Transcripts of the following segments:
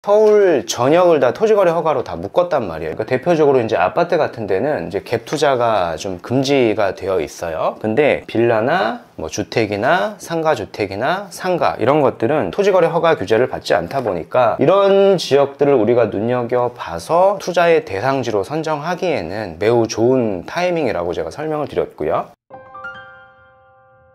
서울 전역을 다 토지거래 허가로 다 묶었단 말이에요. 그러니까 대표적으로 이제 아파트 같은 데는 이제 갭 투자가 좀 금지가 되어 있어요. 근데 빌라나 뭐 주택이나 상가주택이나 상가 이런 것들은 토지거래 허가 규제를 받지 않다 보니까 이런 지역들을 우리가 눈여겨봐서 투자의 대상지로 선정하기에는 매우 좋은 타이밍이라고 제가 설명을 드렸고요.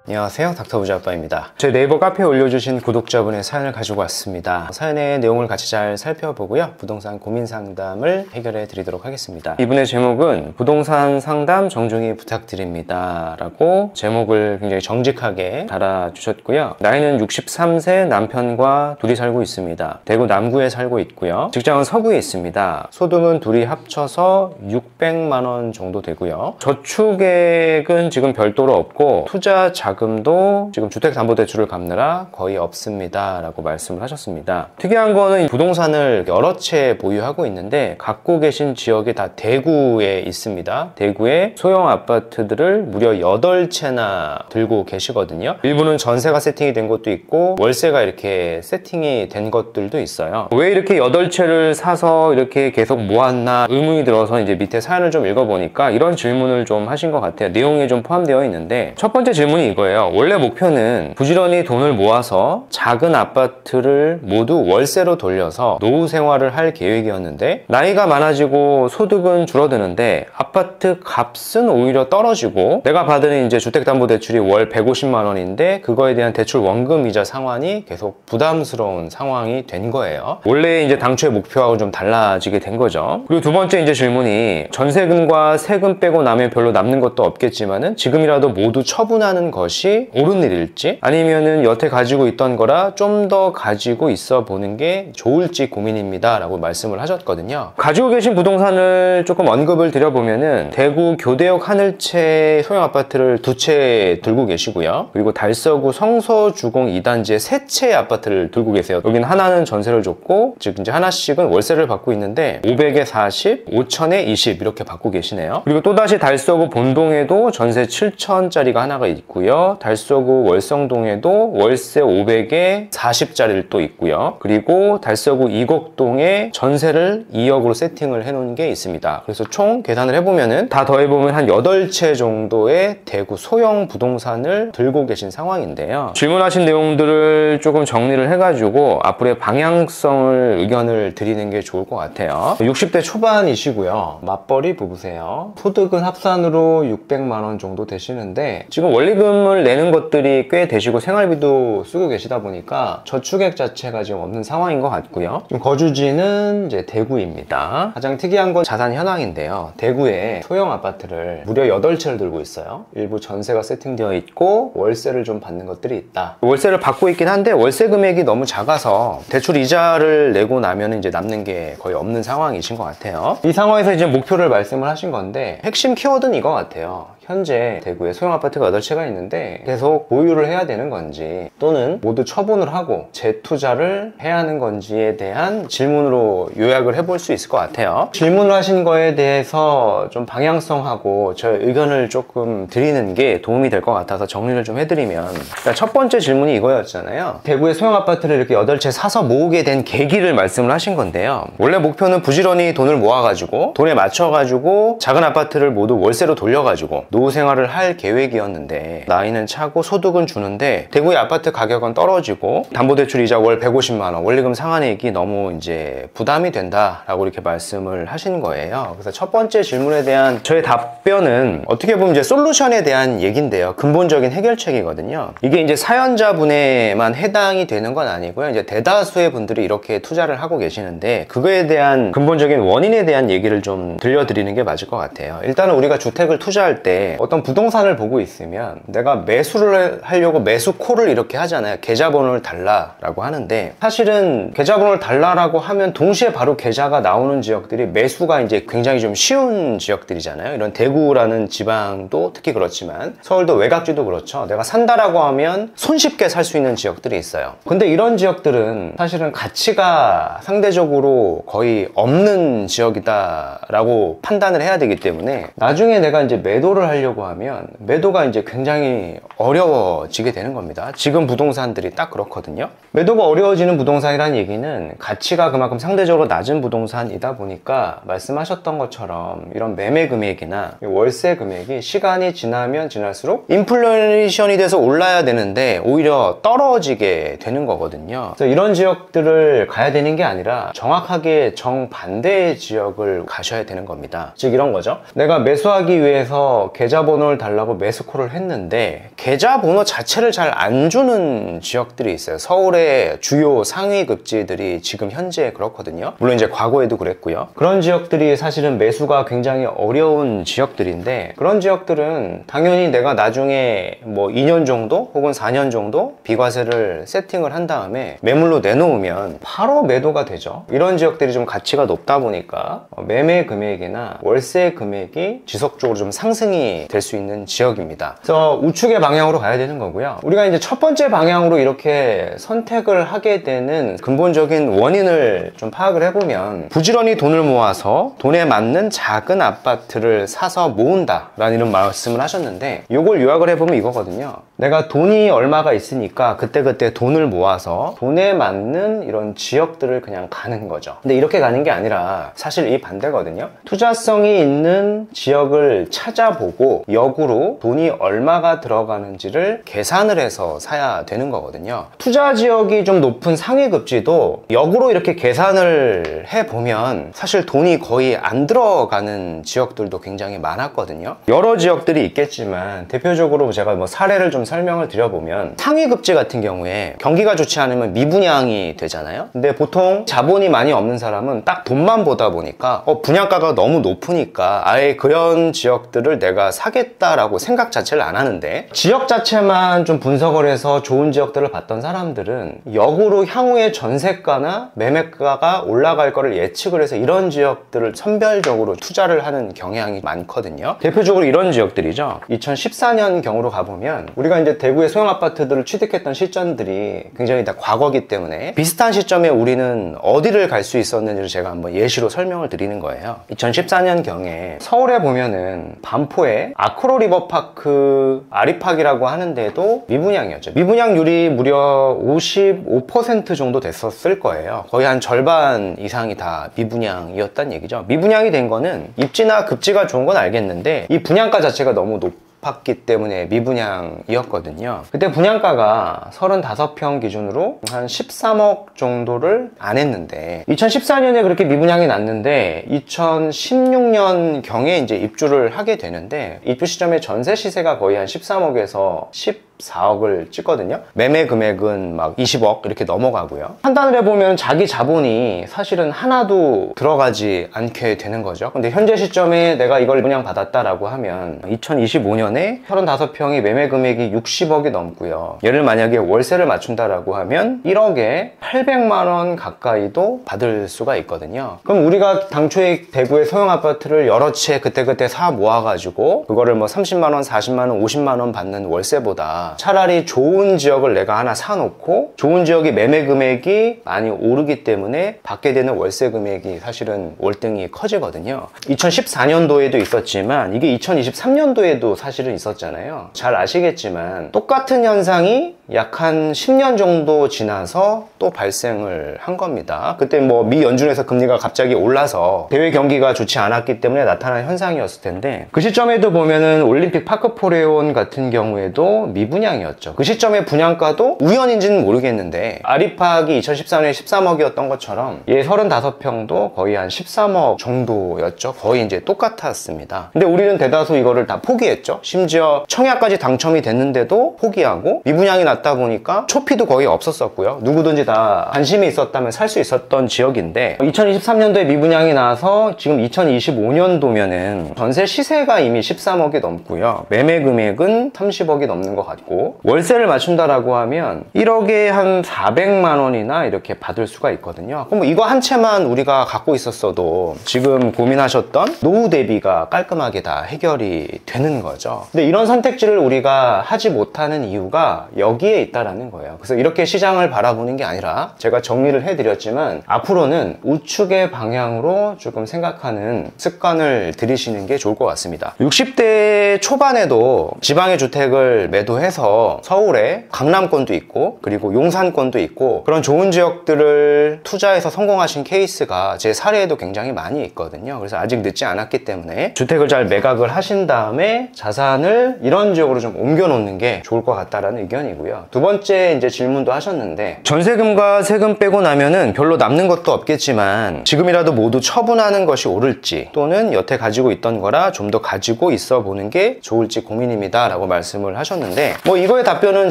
안녕하세요, 닥터부자아빠입니다. 제 네이버 카페에 올려주신 구독자분의 사연을 가지고 왔습니다. 사연의 내용을 같이 잘 살펴보고요, 부동산 고민 상담을 해결해 드리도록 하겠습니다. 이분의 제목은 부동산 상담 정중히 부탁드립니다 라고 제목을 굉장히 정직하게 달아주셨고요. 나이는 63세, 남편과 둘이 살고 있습니다. 대구 남구에 살고 있고요. 직장은 서구에 있습니다. 소득은 둘이 합쳐서 600만원 정도 되고요. 저축액은 지금 별도로 없고 투자 자금도 지금 주택담보대출을 갚느라 거의 없습니다 라고 말씀을 하셨습니다. 특이한 거는 부동산을 여러 채 보유하고 있는데 갖고 계신 지역이 다 대구에 있습니다. 대구에 소형 아파트들을 무려 8채나 들고 계시거든요. 일부는 전세가 세팅이 된 것도 있고 월세가 이렇게 세팅이 된 것들도 있어요. 왜 이렇게 8채를 사서 이렇게 계속 모았나 의문이 들어서 이제 밑에 사연을 좀 읽어보니까 이런 질문을 좀 하신 것 같아요. 내용에 좀 포함되어 있는데 첫 번째 질문이 이거예요. 원래 목표는 부지런히 돈을 모아서 작은 아파트를 모두 월세로 돌려서 노후 생활을 할 계획이었는데 나이가 많아지고 소득은 줄어드는데 아파트 값은 오히려 떨어지고 내가 받은 이제 주택담보대출이 월 150만 원인데 그거에 대한 대출 원금이자 상환이 계속 부담스러운 상황이 된 거예요. 원래 이제 당초의 목표하고 좀 달라지게 된 거죠. 그리고 두 번째 이제 질문이 전세금과 세금 빼고 나면 별로 남는 것도 없겠지만은 지금이라도 모두 처분하는 것이 옳은 일일지 아니면은 여태 가지고 있던 거라 좀 더 가지고 있어 보는 게 좋을지 고민입니다 라고 말씀을 하셨거든요. 가지고 계신 부동산을 조금 언급을 드려보면은 대구 교대역 하늘채 소형 아파트를 2채 들고 계시고요. 그리고 달서구 성서주공 2단지에 3채의 아파트를 들고 계세요. 여기는 하나는 전세를 줬고 즉 이제 하나씩은 월세를 받고 있는데 500에 40, 5000에 20 이렇게 받고 계시네요. 그리고 또다시 달서구 본동에도 전세 7000짜리가 하나가 있고요. 달서구 월성동에도 월세 500에 40짜리를 또 있고요. 그리고 달서구 이곡동에 전세를 2억으로 세팅을 해놓은 게 있습니다. 그래서 총 계산을 해보면은 다 더해보면 한 8채 정도의 대구 소형 부동산을 들고 계신 상황인데요. 질문하신 내용들을 조금 정리를 해가지고 앞으로의 방향성을 의견을 드리는 게 좋을 것 같아요. 60대 초반이시고요. 맞벌이 부부세요. 소득은 합산으로 600만 원 정도 되시는데 지금 원리금을 내는 것들이 꽤 되시고 생활비도 쓰고 계시다 보니까 저축액 자체가 지금 없는 상황인 것 같고요. 지금 거주지는 이제 대구입니다. 가장 특이한 건 자산 현황인데요. 대구에 소형 아파트를 무려 8채를 들고 있어요. 일부 전세가 세팅되어 있고 월세를 좀 받는 것들이 있다. 월세를 받고 있긴 한데 월세 금액이 너무 작아서 대출 이자를 내고 나면 이제 남는 게 거의 없는 상황이신 것 같아요. 이 상황에서 이제 목표를 말씀을 하신 건데 핵심 키워드는 이거 같아요. 현재 대구에 소형 아파트가 8채가 있는데 계속 보유를 해야 되는 건지 또는 모두 처분을 하고 재투자를 해야 하는 건지에 대한 질문으로 요약을 해볼 수 있을 것 같아요. 질문을 하신 거에 대해서 좀 방향성하고 저의 의견을 조금 드리는 게 도움이 될 것 같아서 정리를 좀 해드리면 그러니까 첫 번째 질문이 이거였잖아요. 대구에 소형 아파트를 이렇게 8채 사서 모으게 된 계기를 말씀을 하신 건데요. 원래 목표는 부지런히 돈을 모아가지고 돈에 맞춰가지고 작은 아파트를 모두 월세로 돌려가지고 노후 생활을 할 계획이었는데 나이는 차고 소득은 주는데 대구의 아파트 가격은 떨어지고 담보대출 이자 월 150만 원 원리금 상환액이 너무 이제 부담이 된다라고 이렇게 말씀을 하신 거예요. 그래서 첫 번째 질문에 대한 저의 답변은 어떻게 보면 이제 솔루션에 대한 얘기인데요. 근본적인 해결책이거든요. 이게 이제 사연자분에만 해당이 되는 건 아니고요. 이제 대다수의 분들이 이렇게 투자를 하고 계시는데 그거에 대한 근본적인 원인에 대한 얘기를 좀 들려드리는 게 맞을 것 같아요. 일단은 우리가 주택을 투자할 때 어떤 부동산을 보고 있으면 내가 매수를 하려고 매수콜을 이렇게 하잖아요. 계좌번호를 달라라고 하는데 사실은 계좌번호를 달라라고 하면 동시에 바로 계좌가 나오는 지역들이 매수가 이제 굉장히 좀 쉬운 지역들이잖아요. 이런 대구라는 지방도 특히 그렇지만 서울도 외곽지도 그렇죠. 내가 산다라고 하면 손쉽게 살 수 있는 지역들이 있어요. 근데 이런 지역들은 사실은 가치가 상대적으로 거의 없는 지역이다라고 판단을 해야 되기 때문에 나중에 내가 이제 매도를 할 하려고 하면 매도가 이제 굉장히 어려워지게 되는 겁니다. 지금 부동산들이 딱 그렇거든요. 매도가 어려워지는 부동산이라는 얘기는 가치가 그만큼 상대적으로 낮은 부동산이다 보니까 말씀하셨던 것처럼 이런 매매 금액이나 월세 금액이 시간이 지나면 지날수록 인플레이션이 돼서 올라야 되는데 오히려 떨어지게 되는 거거든요. 그래서 이런 지역들을 가야 되는 게 아니라 정확하게 정반대의 지역을 가셔야 되는 겁니다. 즉 이런 거죠. 내가 매수하기 위해서 계좌번호를 달라고 매수콜을 했는데 계좌번호 자체를 잘 안 주는 지역들이 있어요. 서울의 주요 상위 급지들이 지금 현재 그렇거든요. 물론 이제 과거에도 그랬고요. 그런 지역들이 사실은 매수가 굉장히 어려운 지역들인데, 그런 지역들은 당연히 내가 나중에 뭐 2년 정도 혹은 4년 정도 비과세를 세팅을 한 다음에 매물로 내놓으면 바로 매도가 되죠. 이런 지역들이 좀 가치가 높다 보니까 매매 금액이나 월세 금액이 지속적으로 좀 상승이 될 수 있는 지역입니다. 그래서 우측의 방향으로 가야 되는 거고요. 우리가 이제 첫 번째 방향으로 이렇게 선택을 하게 되는 근본적인 원인을 좀 파악을 해보면, 부지런히 돈을 모아서 돈에 맞는 작은 아파트를 사서 모은다 라는 이런 말씀을 하셨는데, 이걸 요약을 해보면 이거거든요. 내가 돈이 얼마가 있으니까 그때그때 돈을 모아서 돈에 맞는 이런 지역들을 그냥 가는 거죠. 근데 이렇게 가는 게 아니라 사실 이 반대거든요. 투자성이 있는 지역을 찾아보고 역으로 돈이 얼마가 들어가는지를 계산을 해서 사야 되는 거거든요. 투자 지역이 좀 높은 상위 급지도 역으로 이렇게 계산을 해보면 사실 돈이 거의 안 들어가는 지역들도 굉장히 많았거든요. 여러 지역들이 있겠지만 대표적으로 제가 뭐 사례를 좀 설명을 드려보면, 상위 급지 같은 경우에 경기가 좋지 않으면 미분양이 되잖아요. 근데 보통 자본이 많이 없는 사람은 딱 돈만 보다 보니까 분양가가 너무 높으니까 아예 그런 지역들을 내가 사겠다라고 생각 자체를 안 하는데, 지역 자체만 좀 분석을 해서 좋은 지역들을 봤던 사람들은 역으로 향후에 전세가나 매매가가 올라갈 거를 예측을 해서 이런 지역들을 선별적으로 투자를 하는 경향이 많거든요. 대표적으로 이런 지역들이죠. 2014년 경으로 가보면, 우리가 이제 대구의 소형 아파트들을 취득했던 시점들이 굉장히 다 과거기 때문에 비슷한 시점에 우리는 어디를 갈 수 있었는지를 제가 한번 예시로 설명을 드리는 거예요. 2014년 경에 서울에 보면은 반포에 아크로 리버파크 아리팍이라고 하는데도 미분양이었죠. 미분양률이 무려 55% 정도 됐었을 거예요. 거의 한 절반 이상이 다 미분양이었단 얘기죠. 미분양이 된 거는 입지나 급지가 좋은 건 알겠는데 이 분양가 자체가 너무 높았기 때문에 미분양이었거든요. 그때 분양가가 35평 기준으로 한 13억 정도를 안 했는데, 2014년에 그렇게 미분양이 났는데 2016년 경에 이제 입주를 하게 되는데, 입주 시점에 전세 시세가 거의 한 13억에서 14억을 찍거든요. 매매 금액은 막 20억 이렇게 넘어가고요. 판단을 해보면 자기 자본이 사실은 하나도 들어가지 않게 되는 거죠. 근데 현재 시점에 내가 이걸 분양받았다라고 하면 2025년에 35평이 매매 금액이 60억이 넘고요. 얘를 만약에 월세를 맞춘다라고 하면 1억에 800만 원 가까이도 받을 수가 있거든요. 그럼 우리가 당초에 대구의 소형 아파트를 여러 채 그때그때 사 모아가지고 그거를 뭐 30만 원, 40만 원, 50만 원 받는 월세보다 차라리 좋은 지역을 내가 하나 사놓고 좋은 지역이 매매 금액이 많이 오르기 때문에 받게 되는 월세 금액이 사실은 월등히 커지거든요. 2014년도에도 있었지만 이게 2023년도에도 사실은 있었잖아요. 잘 아시겠지만 똑같은 현상이 약 한 10년 정도 지나서 또 발생을 한 겁니다. 그때 뭐 미 연준에서 금리가 갑자기 올라서 대외 경기가 좋지 않았기 때문에 나타난 현상이었을 텐데, 그 시점에도 보면은 올림픽 파크포레온 같은 경우에도 미분양이었죠. 그 시점에 분양가도 우연인지는 모르겠는데 아리팍이 2014년에 13억이었던 것처럼 얘 35평도 거의 한 13억 정도였죠. 거의 이제 똑같았습니다. 근데 우리는 대다수 이거를 다 포기했죠. 심지어 청약까지 당첨이 됐는데도 포기하고, 미분양이 났다 보니까 초피도 거의 없었었고요. 누구든지 다 관심이 있었다면 살 수 있었던 지역인데, 2023년도에 미분양이 나서 지금 2025년도면은 전세 시세가 이미 13억이 넘고요. 매매 금액은 30억이 넘는 것 같고, 월세를 맞춘다라고 하면 1억에 한 400만 원이나 이렇게 받을 수가 있거든요. 그럼 이거 한 채만 우리가 갖고 있었어도 지금 고민하셨던 노후 대비가 깔끔하게 다 해결이 되는 거죠. 근데 이런 선택지를 우리가 하지 못하는 이유가 여기 여기에 있다라는 거예요. 그래서 이렇게 시장을 바라보는 게 아니라 제가 정리를 해드렸지만 앞으로는 우측의 방향으로 조금 생각하는 습관을 들이시는 게 좋을 것 같습니다. 60대 초반에도 지방의 주택을 매도해서 서울에 강남권도 있고 그리고 용산권도 있고 그런 좋은 지역들을 투자해서 성공하신 케이스가 제 사례에도 굉장히 많이 있거든요. 그래서 아직 늦지 않았기 때문에 주택을 잘 매각을 하신 다음에 자산을 이런 지역으로 좀 옮겨 놓는 게 좋을 것 같다라는 의견이고요. 두 번째 이제 질문도 하셨는데 전세금과 세금 빼고 나면은 별로 남는 것도 없겠지만 지금이라도 모두 처분하는 것이 옳을지 또는 여태 가지고 있던 거라 좀 더 가지고 있어 보는 게 좋을지 고민입니다 라고 말씀을 하셨는데 뭐 이거의 답변은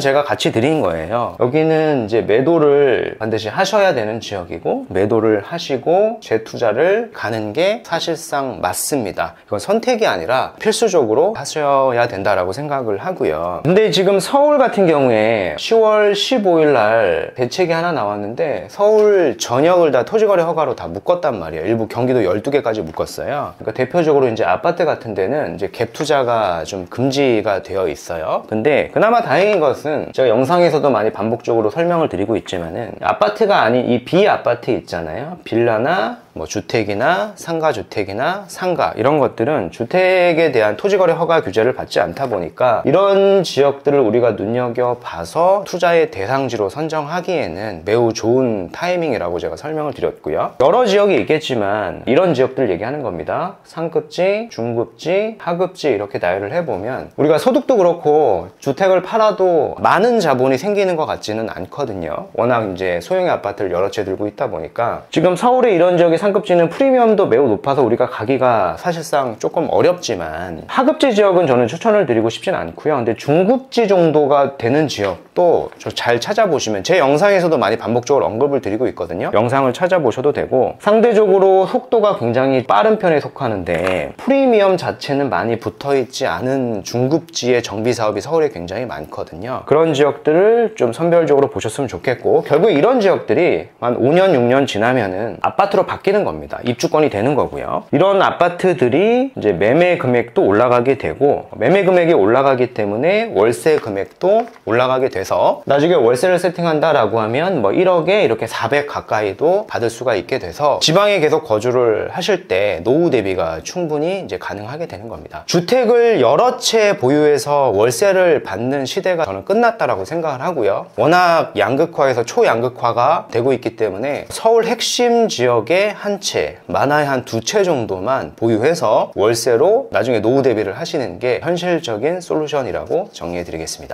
제가 같이 드린 거예요. 여기는 이제 매도를 반드시 하셔야 되는 지역이고 매도를 하시고 재투자를 가는 게 사실상 맞습니다. 이건 선택이 아니라 필수적으로 하셔야 된다라고 생각을 하고요. 근데 지금 서울 같은 경우에 10월 15일 날 대책이 하나 나왔는데 서울 전역을 다 토지거래 허가로 다 묶었단 말이에요. 일부 경기도 12개까지 묶었어요. 그러니까 대표적으로 이제 아파트 같은 데는 이제 갭 투자가 좀 금지가 되어 있어요. 근데 그나마 다행인 것은 제가 영상에서도 많이 반복적으로 설명을 드리고 있지만은 아파트가 아닌 이 비아파트 있잖아요. 빌라나 뭐 주택이나 상가주택이나 상가 이런 것들은 주택에 대한 토지거래 허가 규제를 받지 않다 보니까 이런 지역들을 우리가 눈여겨봐서 투자의 대상지로 선정하기에는 매우 좋은 타이밍이라고 제가 설명을 드렸고요. 여러 지역이 있겠지만 이런 지역들 얘기하는 겁니다. 상급지, 중급지, 하급지 이렇게 나열을 해보면 우리가 소득도 그렇고 주택을 팔아도 많은 자본이 생기는 것 같지는 않거든요. 워낙 이제 소형의 아파트를 여러 채 들고 있다 보니까 지금 서울의 이런 지역이 상급지는 프리미엄도 매우 높아서 우리가 가기가 사실상 조금 어렵지만 하급지 지역은 저는 추천을 드리고 싶진 않고요. 근데 중급지 정도가 되는 지역도 잘 찾아보시면 제 영상에서도 많이 반복적으로 언급을 드리고 있거든요. 영상을 찾아보셔도 되고 상대적으로 속도가 굉장히 빠른 편에 속하는데 프리미엄 자체는 많이 붙어있지 않은 중급지의 정비사업이 서울에 굉장히 많거든요. 그런 지역들을 좀 선별적으로 보셨으면 좋겠고 결국 이런 지역들이 한 5년 6년 지나면은 아파트로 바뀌는 겁니다. 입주권이 되는 거고요. 이런 아파트들이 이제 매매 금액도 올라가게 되고 매매 금액이 올라가기 때문에 월세 금액도 올라가게 돼서 나중에 월세를 세팅한다라고 하면 뭐 1억에 이렇게 400 가까이도 받을 수가 있게 돼서 지방에 계속 거주를 하실 때 노후 대비가 충분히 이제 가능하게 되는 겁니다. 주택을 여러 채 보유해서 월세를 받는 시대가 저는 끝났다라고 생각을 하고요. 워낙 양극화에서 초양극화가 되고 있기 때문에 서울 핵심 지역에 한 채, 많아야 한 2채 정도만 보유해서 월세로 나중에 노후 대비를 하시는 게 현실적인 솔루션이라고 정리해 드리겠습니다.